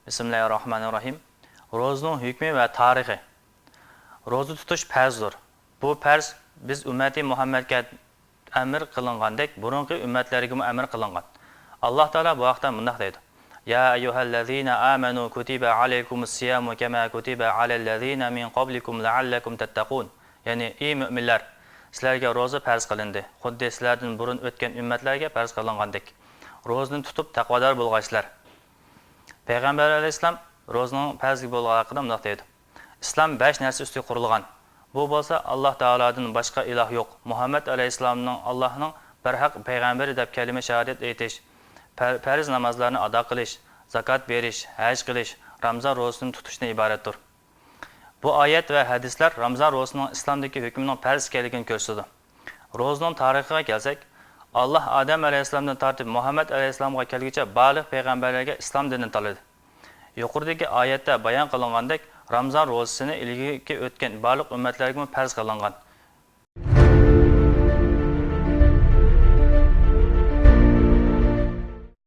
Bismillahirrahmanirrahim. Ro'zaning hukmi va tarixi. Ro'za tutish farzdir. Bu farz biz ummati Muhammadga amr qilingandek, burungi ummatlarga ham amr qilingan. Alloh taolo bu vaqtda bunday deydi: Ya ayyuhallazina amanu kutiba alaykumus-siyamu kama kutiba alallazina min qablikum la'allakum tattaqun. Ya'ni ey mu'minlar, sizlarga ro'za farz qilindi. Xuddi sizlardan burun o'tgan ummatlarga farz qilingandek. Ro'zani tutib taqvodor bo'lg'aysizlar. Payg'ambar alayhisalom ro'zaning farzli bo'lgani haqida bunday deydi: Islom 5 narsa ustiga qurilgan. Bu bo'lsa Alloh taolodan boshqa iloh yo'q. Muhammad alayhisalomning Allohning bir haq payg'ambari deb kalima shahodat aytish, farz namozlarni ado qilish, zakot berish, haj qilish, Ramazon ro'zasini tutishdan iboratdir. Bu oyat va hadislar Ramazon ro'zasining islomdagi hukmining farz ekanligini ko'rsatadi. Ro'zaning tarixiga kelsak, Alloh Adam alayhisalomdan tortib Muhammad alayhisalomga kelguncha barliq payg'ambarlarga islom dinini tanladi. Yuqoridagi oyatda bayon qilingandek, Ramazon ro'zasini ilgari o'tgan barliq ummatlarga farz qilingan.